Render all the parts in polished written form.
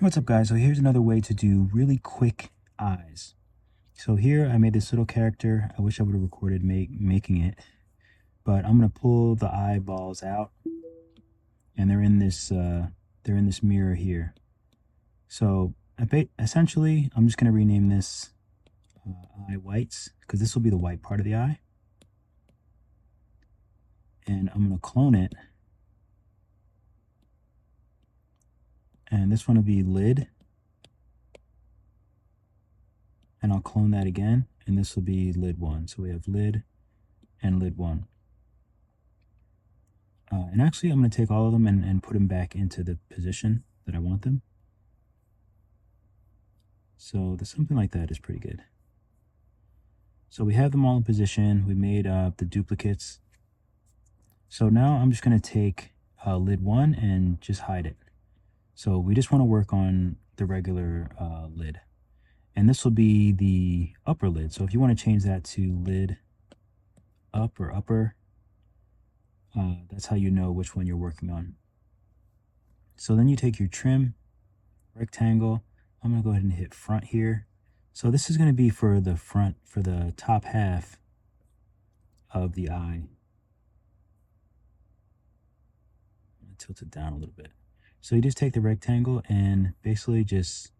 What's up, guys? So here's another way to do really quick eyes. So here I made this little character. I wish I would have recorded making it, but I'm gonna pull the eyeballs out, and they're in this mirror here. So essentially, I'm just gonna rename this eye whites, because this will be the white part of the eye, and I'm gonna clone it, and this one will be lid, and I'll clone that again, and this will be lid 1. So we have lid and lid 1. And actually, I'm going to take all of them and put them back into the position that I want them. So something like that is pretty good. So we have them all in position. We made the duplicates. So now I'm just going to take lid 1 and just hide it. So we just want to work on the regular lid. And this will be the upper lid. So if you want to change that to lid up or upper, that's how you know which one you're working on. So then you take your trim rectangle. I'm going to go ahead and hit front here. So this is going to be for the front, for the top half of the eye. I'm going to tilt it down a little bit. So you just take the rectangle and basically just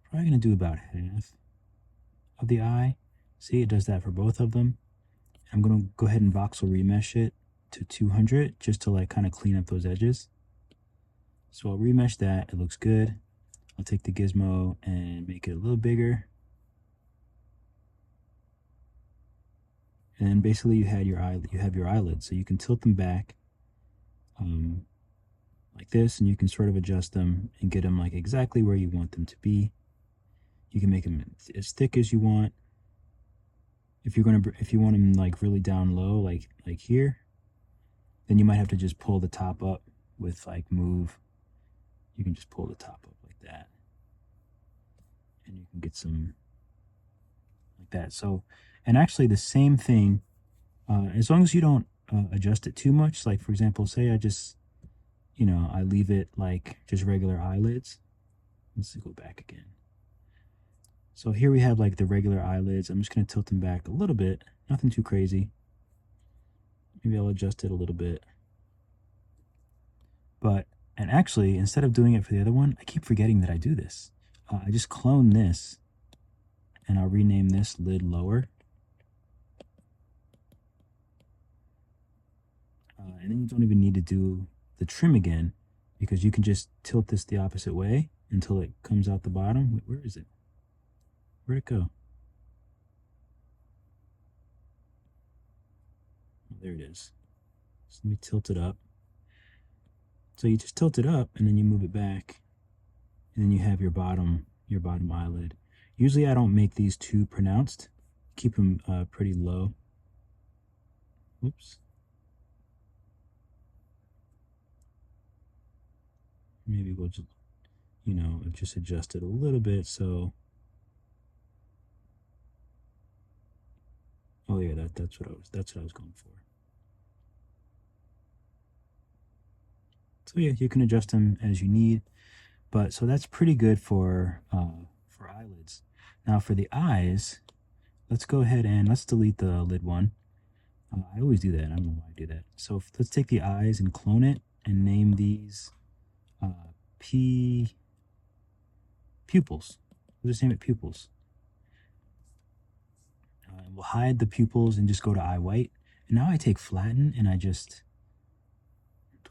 probably going to do about half of the eye. See, it does that for both of them. I'm going to go ahead and voxel remesh it to 200 just to like kind of clean up those edges. So I'll remesh that. It looks good. I'll take the gizmo and make it a little bigger. And then basically you have your eyelids, so you can tilt them back like this, and you can sort of adjust them and get them like exactly where you want them to be. You can make them as thick as you want. If you want them like really down low, like here, then you might have to just pull the top up with like move. You can just pull the top up like that, and you can get some like that. So, and actually the same thing, as long as you don't adjust it too much. Like for example, say I just, I leave it like just regular eyelids. Let's go back again. So here we have like the regular eyelids. I'm just going to tilt them back a little bit, nothing too crazy. Maybe I'll adjust it a little bit. And actually, instead of doing it for the other one, I keep forgetting that I do this. I just clone this, and I'll rename this lid lower. And then you don't even need to do the trim again, because you can just tilt this the opposite way until it comes out the bottom. Wait, where is it? Where'd it go? Oh, there it is. So let me tilt it up. So you just tilt it up and then you move it back, and then you have your bottom eyelid. Usually I don't make these too pronounced. Keep them pretty low. Whoops. Maybe we'll just, just adjust it a little bit. So, oh yeah, that's what I was going for. So yeah, you can adjust them as you need, but so that's pretty good for eyelids. Now for the eyes, let's go ahead and let's delete the lid 1. I always do that. I don't know why I do that. So let's take the eyes and clone it and name these pupils. We'll just name it pupils. We'll hide the pupils and just go to eye white. And now I take flatten and do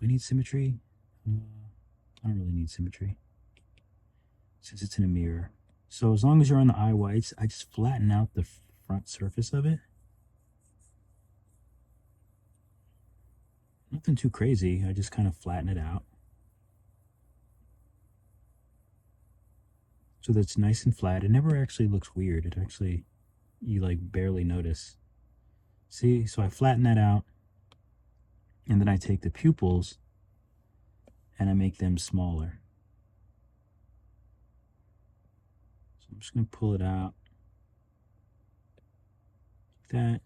I need symmetry? I don't really need symmetry since it's in a mirror. So as long as you're on the eye whites, I just flatten out the front surface of it. Nothing too crazy. I just kind of flatten it out so that it's nice and flat. It never actually looks weird. It actually, you like barely notice. See, so I flatten that out, and then I take the pupils and I make them smaller. So I'm just going to pull it out like that.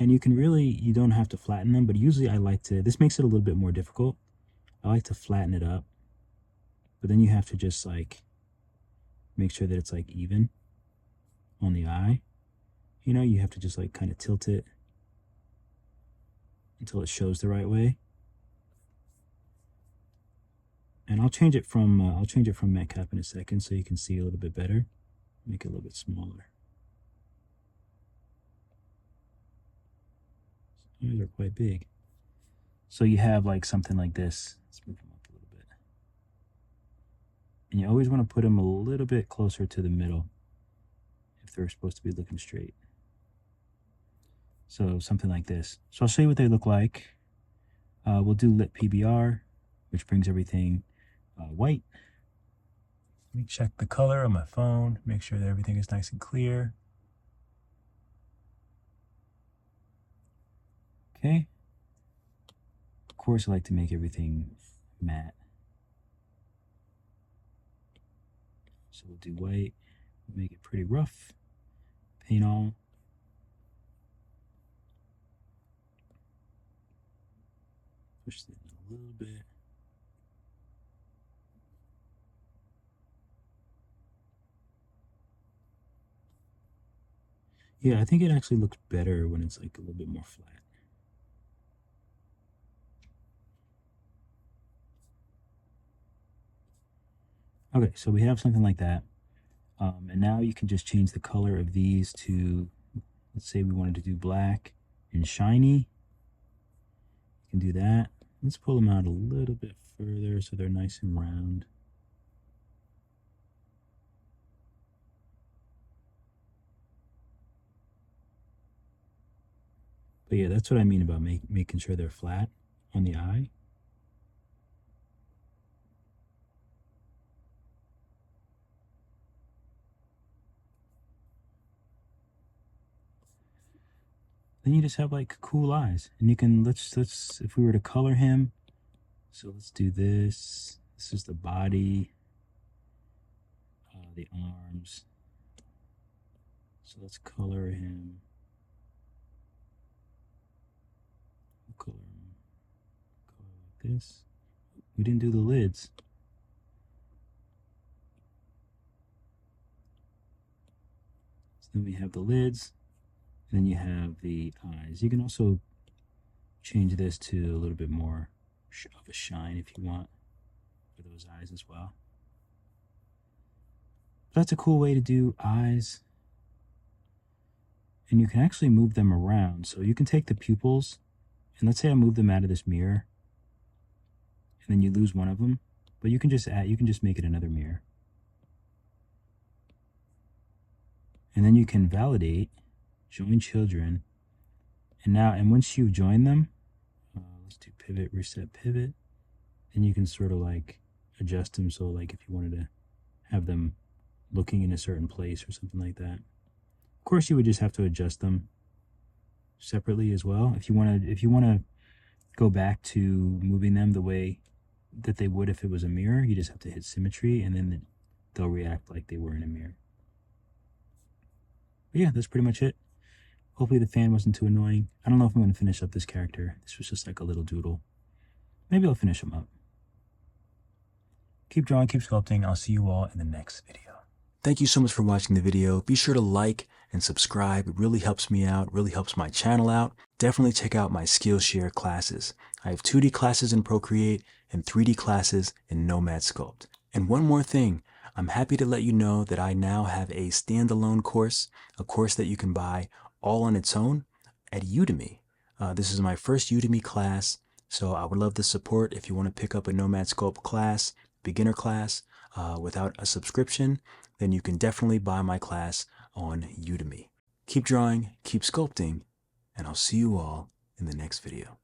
And you don't have to flatten them, but usually I like to, this makes it a little bit more difficult. I like to flatten it up but then you have to just like make sure that it's like even on the eye. You know, you have to just like kind of tilt it until it shows the right way. And I'll change it from matte cap in a second so you can see a little bit better. Make it a little bit smaller. These are quite big. So you have like something like this. Let's move them up a little bit. And you always want to put them a little bit closer to the middle if they're supposed to be looking straight. So something like this. So I'll show you what they look like. We'll do lit PBR, which brings everything white. Let me check the color on my phone, make sure that everything is nice and clear. Okay. Of course, I like to make everything matte. So we'll do white, make it pretty rough. Paint all. Push it in a little bit. Yeah, I think it actually looks better when it's like a little bit more flat. Okay, so we have something like that. And now you can just change the color of these to, let's say we wanted to do black and shiny. You can do that. Let's pull them out a little bit further so they're nice and round. But yeah, that's what I mean about making sure they're flat on the eye. Then you just have like cool eyes, and you can let's if we were to color him, so let's do this. This is the body, the arms. So let's color him. We'll color like this. We didn't do the lids. So then we have the lids. Then you have the eyes. You can also change this to a little bit more of a shine if you want for those eyes as well. That's a cool way to do eyes. And you can actually move them around. So you can take the pupils, and let's say I move them out of this mirror, and then you lose one of them, but you can just make it another mirror. And then you can validate, join children, and once you join them, let's do pivot, reset pivot, then you can sort of like adjust them. So like if you wanted to have them looking in a certain place or something like that. Of course, you would just have to adjust them separately as well. If you want to go back to moving them the way that they would if it was a mirror, you just have to hit symmetry, and then they'll react like they were in a mirror. But yeah, that's pretty much it. Hopefully the fan wasn't too annoying. I don't know if I'm going to finish up this character. This was just like a little doodle. Maybe I'll finish him up. Keep drawing, keep sculpting. I'll see you all in the next video. Thank you so much for watching the video. Be sure to like and subscribe. It really helps me out, really helps my channel out. Definitely check out my Skillshare classes. I have 2D classes in Procreate and 3D classes in Nomad Sculpt. And one more thing, I'm happy to let you know that I now have a standalone course, a course that you can buy all on its own at Udemy. This is my first Udemy class, so I would love the support. If you want to pick up a Nomad Sculpt class, beginner class, without a subscription, then you can definitely buy my class on Udemy. Keep drawing, keep sculpting, and I'll see you all in the next video.